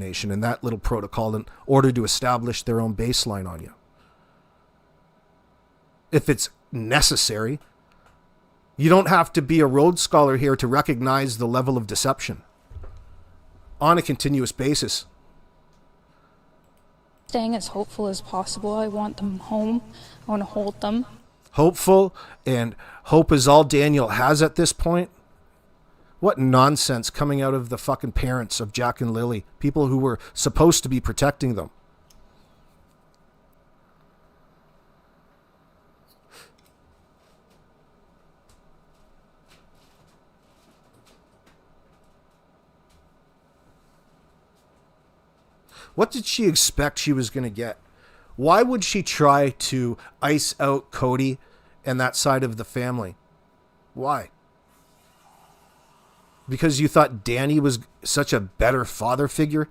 in that little protocol in order to establish their own baseline on you. If it's necessary, you don't have to be a Rhodes Scholar here to recognize the level of deception on a continuous basis. Staying as hopeful as possible. I want them home. I want to hold them. Hopeful, and hope is all Daniel has at this point? What nonsense coming out of the fucking parents of Jack and Lilly, people who were supposed to be protecting them. What did she expect she was going to get? Why would she try to ice out Cody and that side of the family? Why? Because you thought Danny was such a better father figure?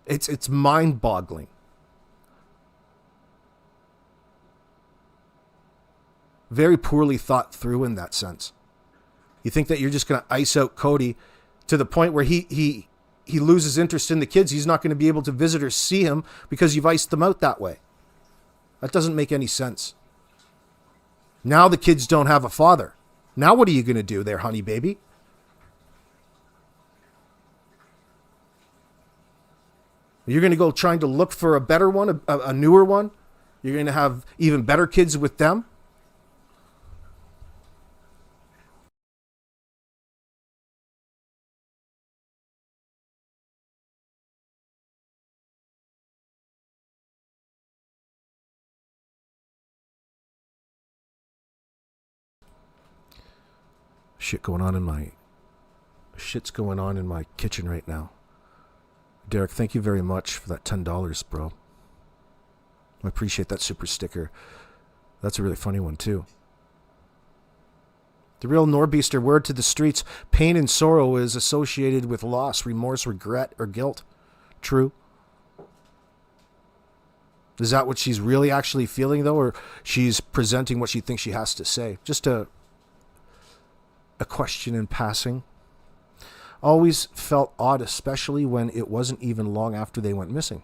It's mind-boggling. Very poorly thought through in that sense. You think that you're just going to ice out Cody to the point where he loses interest in the kids. He's not going to be able to visit or see him because you've iced them out that way. That doesn't make any sense. Now the kids don't have a father. Now what are you going to do there, honey baby? You're going to go trying to look for a better one, a newer one? You're going to have even better kids with them? Shit's going on in my kitchen right now. Derek, thank you very much for that $10, bro. I appreciate that super sticker. That's a really funny one, too. The real Norbeaster word to the streets. Pain and sorrow is associated with loss, remorse, regret, or guilt. True. Is that what she's really actually feeling, though? Or she's presenting what she thinks she has to say? Just a question in passing. Always felt odd, especially when it wasn't even long after they went missing.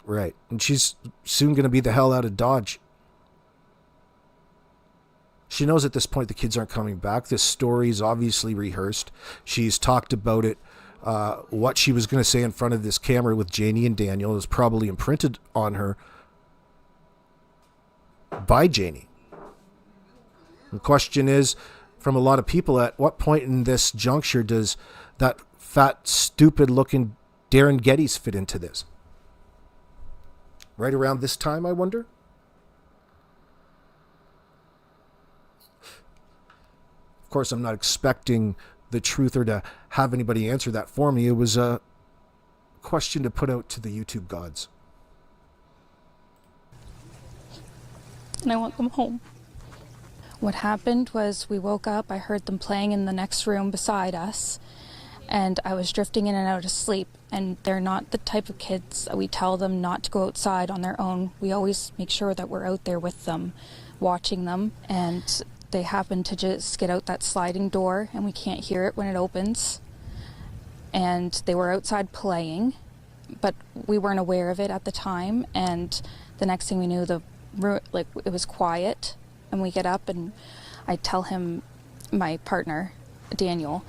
Right. And she's soon going to be the hell out of Dodge. She knows at this point the kids aren't coming back. This story is obviously rehearsed. She's talked about it. What she was going to say in front of this camera with Janie and Daniel is probably imprinted on her by Janie. The question is, from a lot of people, at what point in this juncture does that fat, stupid-looking Darren Geddes fit into this? Right around this time, I wonder? Of course, I'm not expecting the truther to have anybody answer that for me. It was a question to put out to the YouTube gods. And I want them home. What happened was we woke up, I heard them playing in the next room beside us, and I was drifting in and out of sleep. And they're not the type of kids that we tell them not to go outside on their own. We always make sure that we're out there with them, watching them. And they happen to just get out that sliding door, and we can't hear it when it opens. And they were outside playing, but we weren't aware of it at the time. And the next thing we knew, it was quiet. And we get up and I tell him, my partner, Daniel,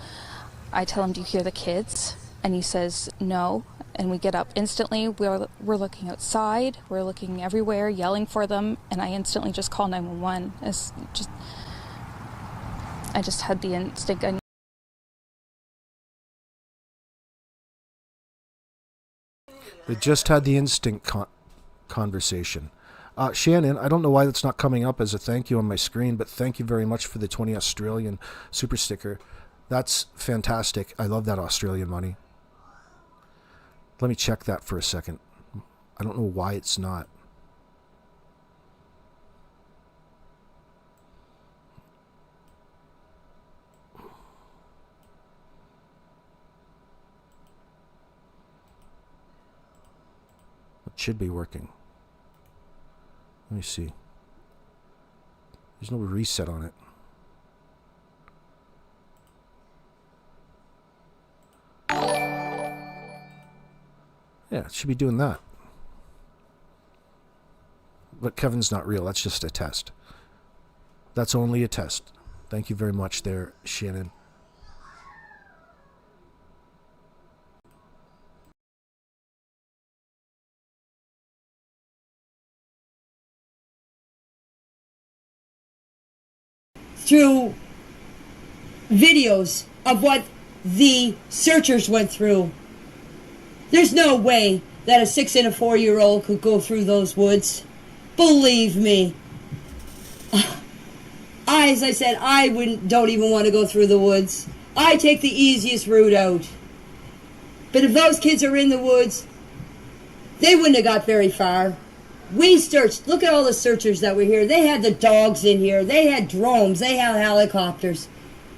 I tell him, do you hear the kids? And he says, no. And we get up instantly. We're looking outside. We're looking everywhere, yelling for them. And I instantly just call 911. I just had the instinct. It just had the instinct conversation. Shannon, I don't know why that's not coming up as a thank you on my screen, but thank you very much for the 20 Australian super sticker. That's fantastic. I love that Australian money. Let me check that for a second. I don't know why it's not. It should be working. Let me see. There's no reset on it. Yeah, it should be doing that. But Kevin's not real. That's just a test. That's only a test. Thank you very much there, Shannon. Through videos of what the searchers went through. There's no way that a 6 and a 4-year-old could go through those woods. Believe me. As I said, don't even want to go through the woods. I take the easiest route out. But if those kids are in the woods, they wouldn't have got very far. We searched. Look at all the searchers that were here. They had the dogs in here. They had drones. They had helicopters.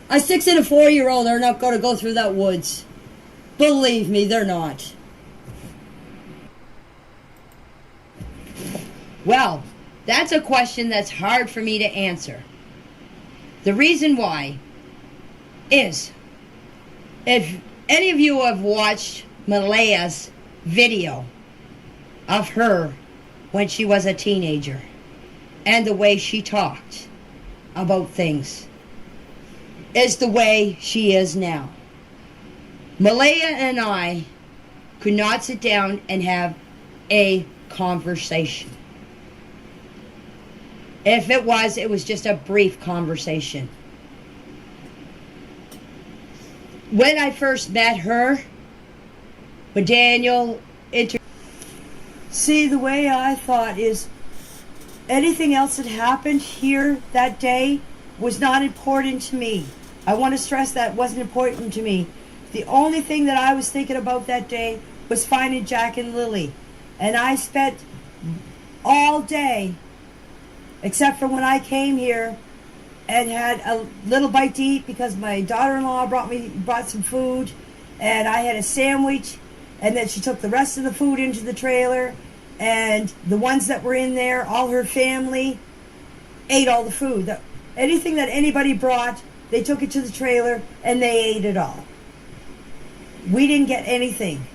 A 6 and a 4-year-old are not going to go through that woods. Believe me, they're not. Well, that's a question that's hard for me to answer. The reason why is, if any of you have watched Malaya's video of her when she was a teenager and the way she talked about things is the way she is now. Malaya and I could not sit down and have a conversation. If it was just a brief conversation. When I first met her, when Daniel See, the way I thought is anything else that happened here that day was not important to me. I want to stress that wasn't important to me. The only thing that I was thinking about that day was finding Jack and Lilly. And I spent all day, except for when I came here and had a little bite to eat because my daughter-in-law brought some food, and I had a sandwich, and then she took the rest of the food into the trailer, and the ones that were in there, all her family, ate all the food. Anything that anybody brought, they took it to the trailer, and they ate it all. We didn't get anything.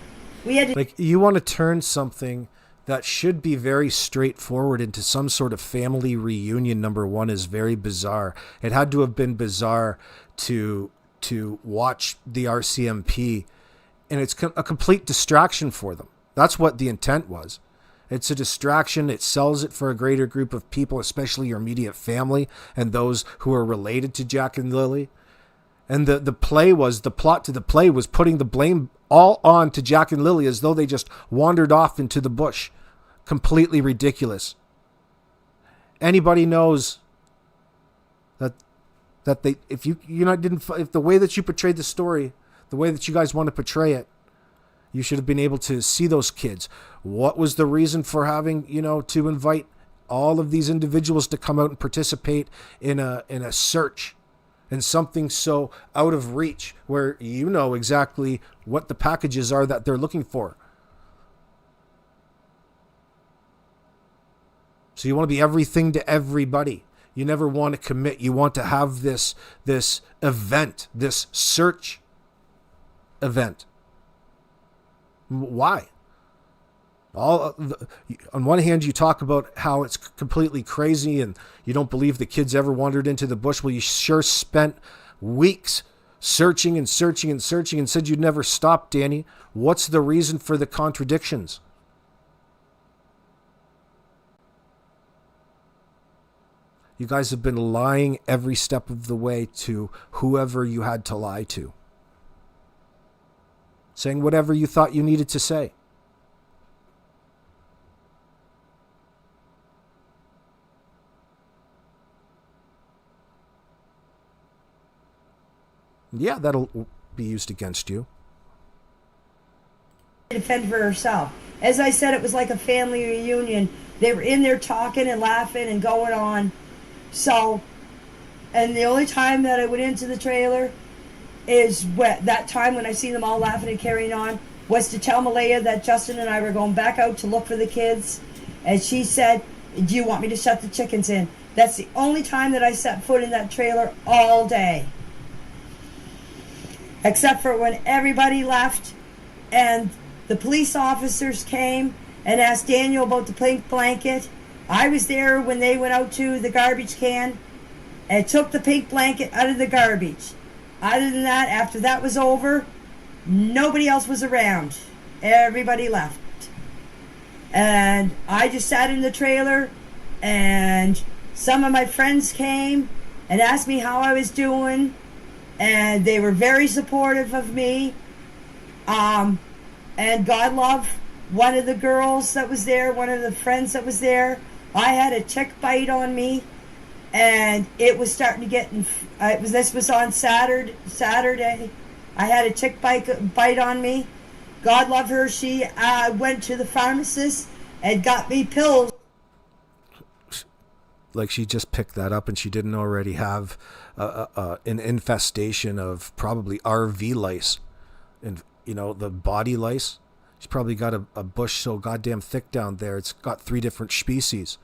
We had to... Like, you want to turn something that should be very straightforward into some sort of family reunion, number one, is very bizarre. It had to have been bizarre to watch the RCMP, and it's a complete distraction for them. That's what the intent was. It's a distraction. It sells it for a greater group of people, especially your immediate family and those who are related to Jack and Lilly. And the plot to the play was putting the blame all on to Jack and Lilly as though they just wandered off into the bush. Completely ridiculous. Anybody knows that they, if the way that you portrayed the story, the way that you guys want to portray it, you should have been able to see those kids. What was the reason for having, to invite all of these individuals to come out and participate in a search? And something so out of reach where you know exactly what the packages are that they're looking for. So you want to be everything to everybody. You never want to commit. You want to have this event, this search event. Why? On one hand, you talk about how it's completely crazy and you don't believe the kids ever wandered into the bush. Well, you sure spent weeks searching and searching and searching and said you'd never stop, Danny. What's the reason for the contradictions? You guys have been lying every step of the way to whoever you had to lie to. Saying whatever you thought you needed to say. Yeah, that'll be used against you. Defend for herself. As I said, it was like a family reunion. They were in there talking and laughing and going on. So, and the only time that I went into the trailer is that time when I seen them all laughing and carrying on was to tell Malaya that Justin and I were going back out to look for the kids. And she said, "Do you want me to shut the chickens in?" That's the only time that I set foot in that trailer all day. Except for when everybody left and The police officers came and asked Daniel about the pink blanket. I was there when they went out to the garbage can and took the pink blanket out of the garbage. Other than that, after that was over, nobody else was around. Everybody left. And I just sat in the trailer, and some of my friends came and asked me how I was doing, and they were very supportive of me. And God love one of the girls that was there, one of the friends that was there. I had a tick bite on me, and it was starting to get. This was on Saturday. I had a tick bite on me. God love her. She went to the pharmacist and got me pills. Like she just picked that up and she didn't already have an infestation of probably RV lice. And, the body lice. She's probably got a bush so goddamn thick down there. It's got 3 different species.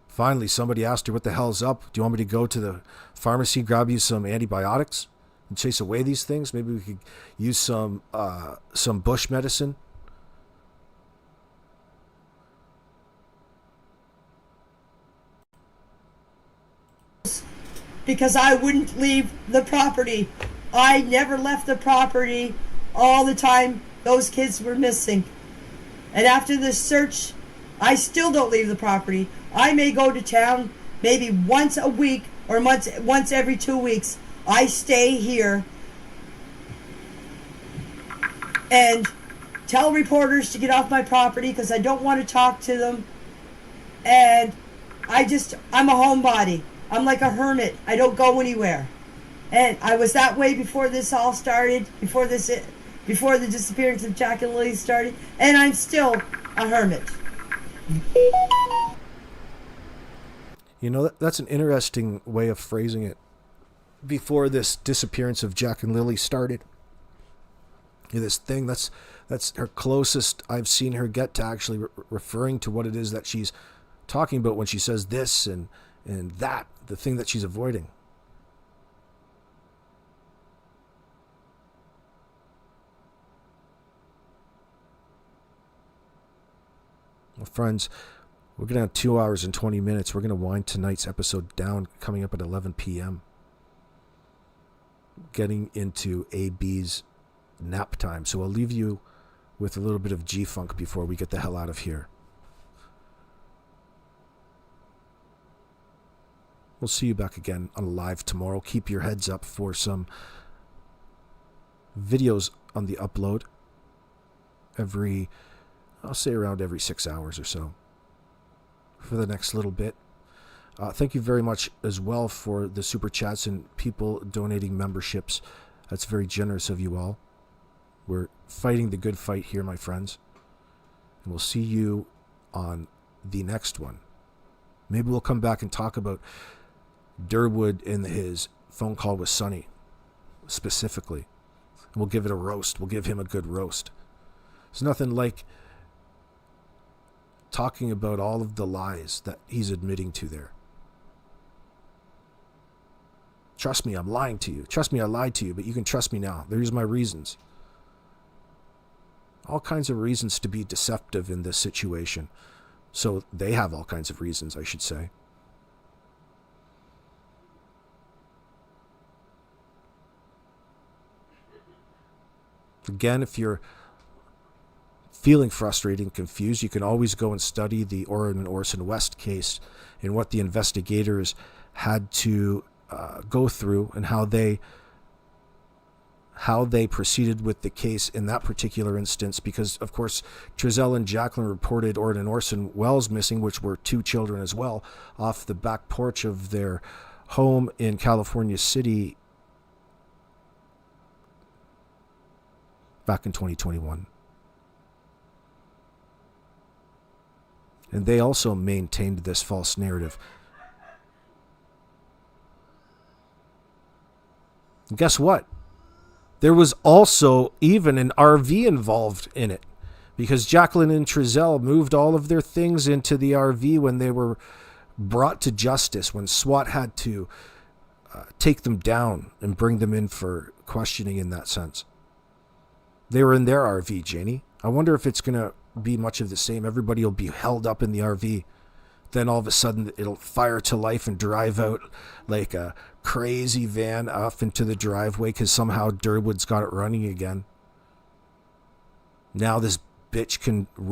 Finally, somebody asked her, what the hell's up? Do you want me to go to the pharmacy, grab you some antibiotics and chase away these things? Maybe we could use some bush medicine. Because I wouldn't leave the property. I never left the property all the time those kids were missing. And after the search, I still don't leave the property. I may go to town maybe once a week or once every 2 weeks. I stay here and tell reporters to get off my property because I don't want to talk to them. And I'm a homebody. I'm like a hermit. I don't go anywhere. And I was that way before this all started, before the disappearance of Jack and Lilly started, and I'm still a hermit. That's an interesting way of phrasing it. Before this disappearance of Jack and Lilly started, this thing, that's her closest I've seen her get to actually referring to what it is that she's talking about when she says this and that, the thing that she's avoiding. Well, friends, we're going to have 2 hours and 20 minutes. We're going to wind tonight's episode down, coming up at 11 p.m. Getting into AB's nap time. So I'll leave you with a little bit of G-Funk before we get the hell out of here. We'll see you back again on Live tomorrow. Keep your heads up for some videos on the upload I'll say around every 6 hours or so for the next little bit. Thank you very much as well for the super chats and people donating memberships. That's very generous of you all. We're fighting the good fight here, my friends. And we'll see you on the next one. Maybe we'll come back and talk about Derwood and his phone call with Sonny specifically. We'll give it a roast. We'll give him a good roast. There's nothing like talking about all of the lies that he's admitting to there. Trust me, I'm lying to you. Trust me, I lied to you, but you can trust me now. There's my reasons. All kinds of reasons to be deceptive in this situation. So they have all kinds of reasons, I should say. Again, if you're feeling frustrated and confused, you can always go and study the Orin and Orson West case and what the investigators had to go through and how they proceeded with the case in that particular instance, because of course Trezell and Jacqueline reported Orin and Orson Welles missing, which were 2 children as well, off the back porch of their home in California City back in 2021. And they also maintained this false narrative. And guess what? There was also even an RV involved in it, because Jacqueline and Trezell moved all of their things into the RV when they were brought to justice, when SWAT had to take them down and bring them in for questioning in that sense. They were in their RV, Janie. I wonder if it's going to be much of the same. Everybody will be held up in the RV. Then all of a sudden it'll fire to life and drive out like a crazy van off into the driveway because somehow Derwood's got it running again. Now this bitch can